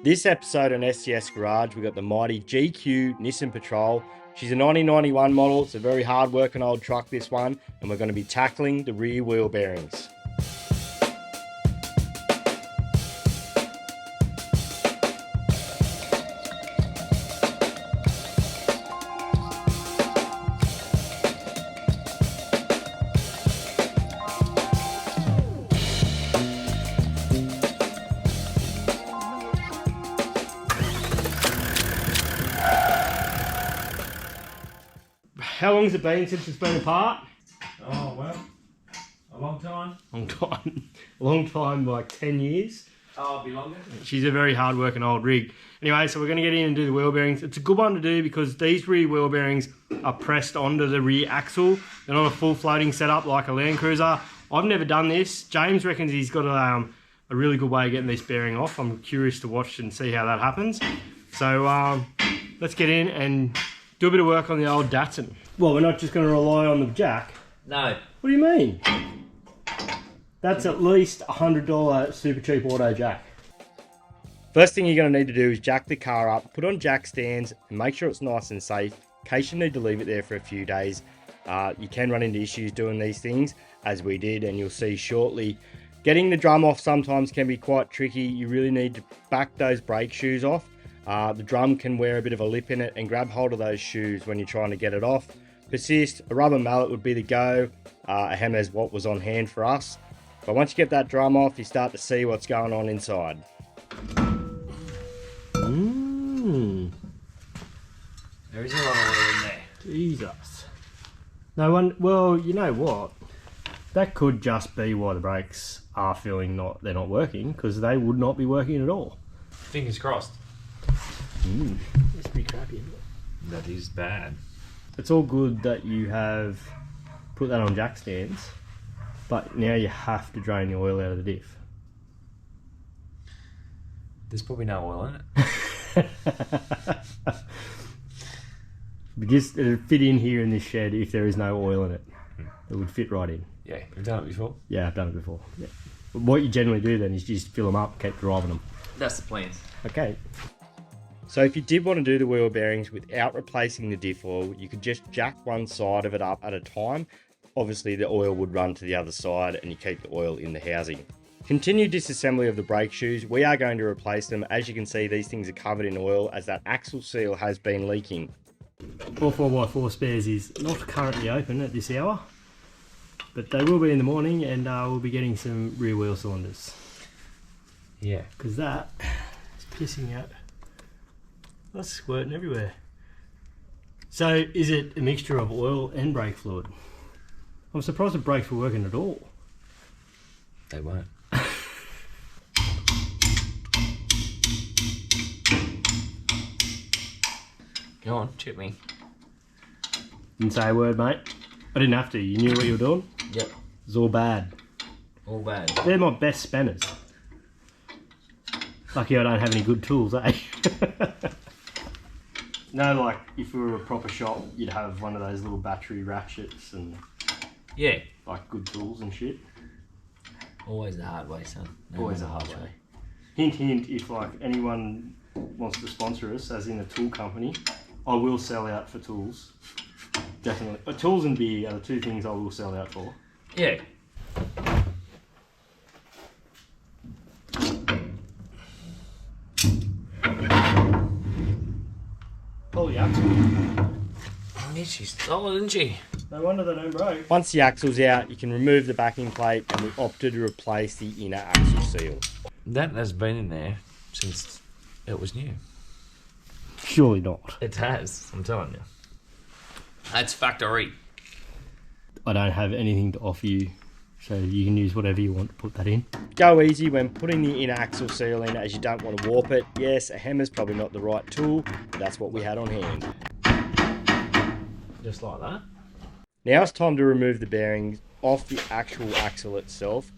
This episode on STS Garage, we got the mighty GQ Nissan Patrol. She's a 1991 model. It's a very hard working old truck, this one, and we're going to be tackling the rear wheel bearings. How long has it been since it's been apart? Oh, well, a long time. Long time, like 10 years. Oh, it'll be longer. She's a very hard working old rig. Anyway, so we're going to get in and do the wheel bearings. It's a good one to do because these rear wheel bearings are pressed onto the rear axle. They're not a full floating setup like a Land Cruiser. I've never done this. James reckons he's got a really good way of getting this bearing off. I'm curious to watch and see how that happens. So let's get in and do a bit of work on the old Datsun. Well, we're not just going to rely on the jack. No. What do you mean? That's at least $100 super cheap auto jack. First thing you're going to need to do is jack the car up, put on jack stands, and make sure it's nice and safe. In case you need to leave it there for a few days, you can run into issues doing these things, as we did, and you'll see shortly. Getting the drum off sometimes can be quite tricky. You really need to back those brake shoes off. The drum can wear a bit of a lip in it, and grab hold of those shoes when you're trying to get it off. Persist, a rubber mallet would be the go. A hammer's what was on hand for us. But once you get that drum off, you start to see what's going on inside. There is a lot of oil in there. Jesus. No one. Well, you know what? That could just be why the brakes are feeling they're not working, because they would not be working at all. Fingers crossed. It's pretty crappy, isn't it? That is bad. It's all good that you have put that on jack stands, but now you have to drain the oil out of the diff. There's probably no oil in it. Because it'd fit in here in this shed if there is no oil in it. It would fit right in. Yeah, you've done it before. Yeah, I've done it before. Yeah. But what you generally do then is just fill them up, keep driving them. That's the plan. Okay. So if you did want to do the wheel bearings without replacing the diff oil, you could just jack one side of it up at a time. Obviously the oil would run to the other side and you keep the oil in the housing. Continue disassembly of the brake shoes. We are going to replace them. As you can see, these things are covered in oil as that axle seal has been leaking. All 4x4 spares is not currently open at this hour, but they will be in the morning, and we'll be getting some rear wheel cylinders. Yeah. Because that is pissing out. That's squirting everywhere. So is it a mixture of oil and brake fluid? I'm surprised the brakes were working at all. They won't. Go on, chip me. Didn't say a word, mate. I didn't have to. You knew what you were doing? Yep. It was all bad. All bad. They're my best spanners. Lucky I don't have any good tools, eh? No, like if we were a proper shop, you'd have one of those little battery ratchets and Yeah. like good tools and shit. Always the hard way, son. No Always the matter hard which way. Hint, hint, if like anyone wants to sponsor us, as in a tool company, I will sell out for tools. Definitely. Tools and beer are the two things I will sell out for. Yeah. Pull the axle. Yeah, she stole it, didn't she? No wonder they don't break. Once the axle's out, you can remove the backing plate, and we opted to replace the inner axle seal. That has been in there since it was new. Surely not. It has, I'm telling you. That's factory. I don't have anything to offer you, so you can use whatever you want to put that in. Go easy when putting the inner axle seal in, as you don't want to warp it. Yes, a hammer's probably not the right tool, but that's what we had on hand. Just like that. Now it's time to remove the bearings off the actual axle itself.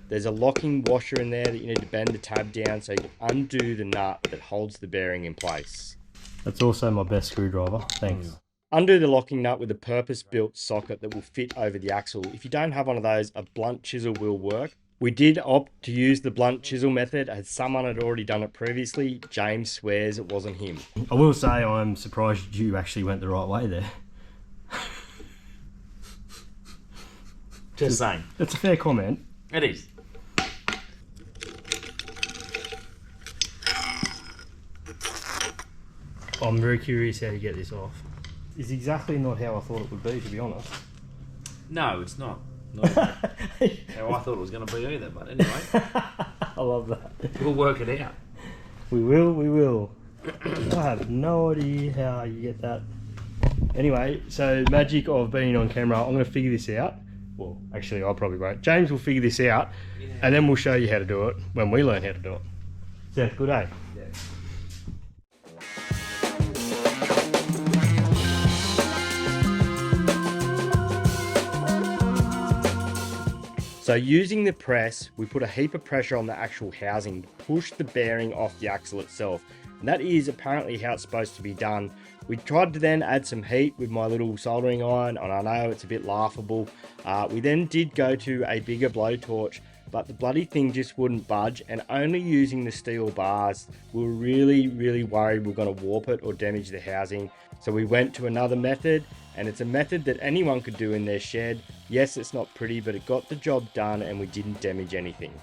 There's a locking washer in there that you need to bend the tab down so you can undo the nut that holds the bearing in place. That's also my best screwdriver, thanks. Undo the locking nut with a purpose-built socket that will fit over the axle. If you don't have one of those, a blunt chisel will work. We did opt to use the blunt chisel method as someone had already done it previously. James swears it wasn't him. I will say I'm surprised you actually went the right way there. Just saying. That's a fair comment. It is. I'm very curious how you get this off. It's exactly not how I thought it would be, to be honest. No, it's not. Not how I thought it was going to be either, but anyway. I love that. We'll work it out. We will. I have no idea how you get that. Anyway, so magic of being on camera, I'm going to figure this out. Well, actually, I probably won't. James will figure this out, and then we'll show you how to do it when we learn how to do it. Sounds good, eh? Yeah. So using the press, we put a heap of pressure on the actual housing to push the bearing off the axle itself. And that is apparently how it's supposed to be done. We tried to then add some heat with my little soldering iron, and I know it's a bit laughable. We then did go to a bigger blowtorch, but the bloody thing just wouldn't budge, and only using the steel bars, we were really worried we were going to warp it or damage the housing. So we went to another method, and it's a method that anyone could do in their shed. Yes, it's not pretty, but it got the job done and we didn't damage anything.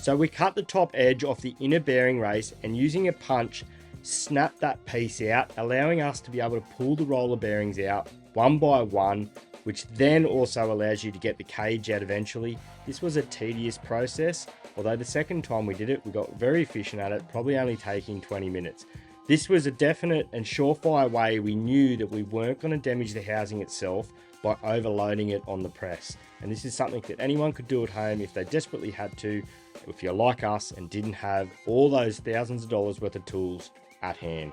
So we cut the top edge off the inner bearing race and using a punch, snap that piece out, allowing us to be able to pull the roller bearings out one by one, which then also allows you to get the cage out eventually. This was a tedious process, although the second time we did it, we got very efficient at it, probably only taking 20 minutes. This was a definite and surefire way we knew that we weren't going to damage the housing itself by overloading it on the press. And this is something that anyone could do at home if they desperately had to, if you're like us and didn't have all those thousands of dollars worth of tools at hand.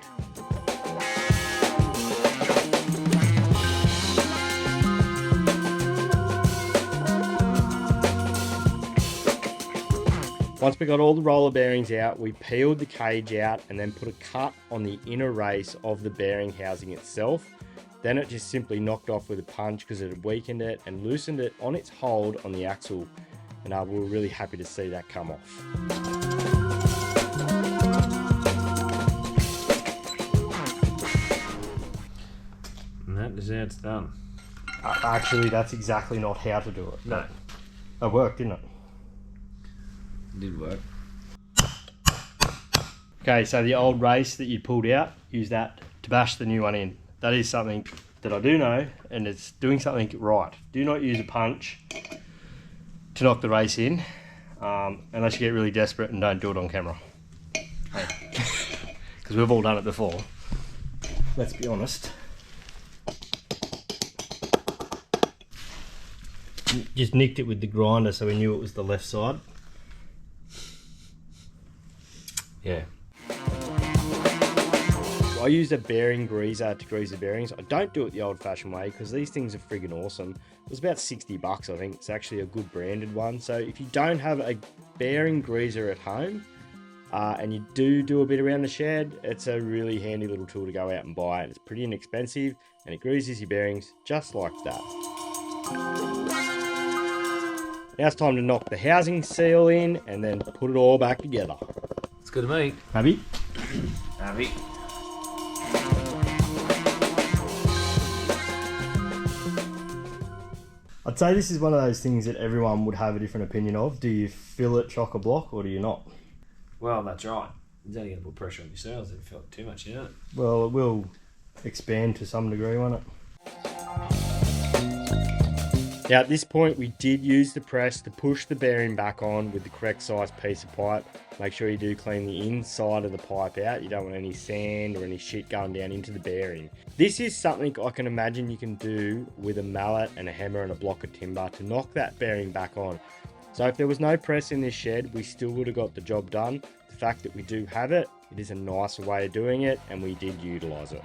Once we got all the roller bearings out, we peeled the cage out and then put a cut on the inner race of the bearing housing itself. Then it just simply knocked off with a punch because it had weakened it and loosened it on its hold on the axle. And we were really happy to see that come off. And that is how it's done. Actually, that's exactly not how to do it. No. It worked, didn't it? It did work. Okay, so the old race that you pulled out, use that to bash the new one in. That is something that I do know, and it's doing something right. Do not use a punch to knock the race in, unless you get really desperate and don't do it on camera. Because we've all done it before. Let's be honest. Just nicked it with the grinder so we knew it was the left side. Yeah. I use a bearing greaser to grease the bearings. I don't do it the old-fashioned way because these things are friggin' awesome. It was about $60, I think. It's actually a good branded one. So if you don't have a bearing greaser at home and you do a bit around the shed, it's a really handy little tool to go out and buy. And it's pretty inexpensive and it greases your bearings just like that. Now it's time to knock the housing seal in and then put it all back together. It's good to me. Happy? Happy. I'd say this is one of those things that everyone would have a different opinion of. Do you fill it chock-a-block or do you not? Well, that's right. It's only going to put pressure on yourselves if you felt too much in it. Well, it will expand to some degree, won't it? Now at this point we did use the press to push the bearing back on with the correct size piece of pipe. Make sure you do clean the inside of the pipe out. You don't want any sand or any shit going down into the bearing. This is something I can imagine you can do with a mallet and a hammer and a block of timber to knock that bearing back on. So if there was no press in this shed, we still would have got the job done. The fact that we do have it, it is a nicer way of doing it and we did utilise it.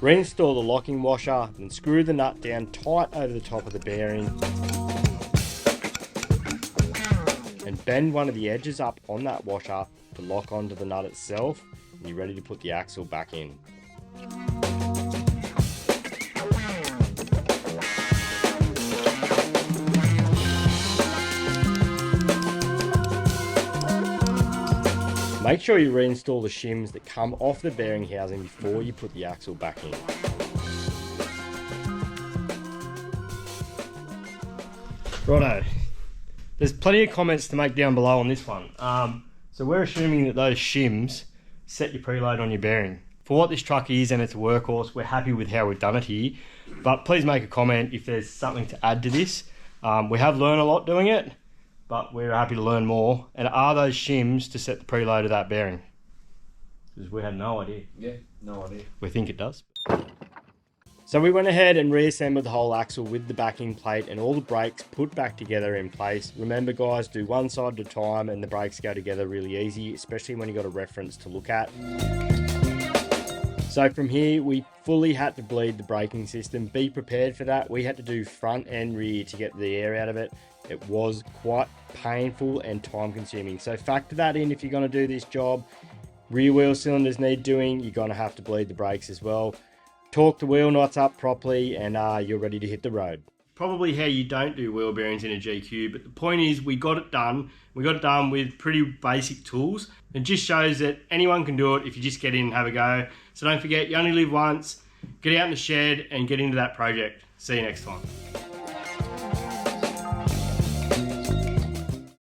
Reinstall the locking washer and screw the nut down tight over the top of the bearing. And bend one of the edges up on that washer to lock onto the nut itself. and you're ready to put the axle back in. Make sure you reinstall the shims that come off the bearing housing before you put the axle back in. Righto, there's plenty of comments to make down below on this one. So we're assuming that those shims set your preload on your bearing. For what this truck is and it's a workhorse, we're happy with how we've done it here, but please make a comment if there's something to add to this. We have learned a lot doing it, but we're happy to learn more. And are those shims to set the preload of that bearing? Because we had no idea. Yeah, no idea. We think it does. So we went ahead and reassembled the whole axle with the backing plate and all the brakes put back together in place. Remember guys, do one side at a time and the brakes go together really easy, especially when you've got a reference to look at. So from here, we fully had to bleed the braking system. Be prepared for that. We had to do front and rear to get the air out of it. It was quite painful and time consuming. So factor that in if you're gonna do this job. Rear wheel cylinders need doing. You're gonna have to bleed the brakes as well. Torque the wheel nuts up properly and you're ready to hit the road. Probably how you don't do wheel bearings in a GQ, but the point is we got it done. We got it done with pretty basic tools. It just shows that anyone can do it if you just get in and have a go. So don't forget, you only live once. Get out in the shed and get into that project. See you next time.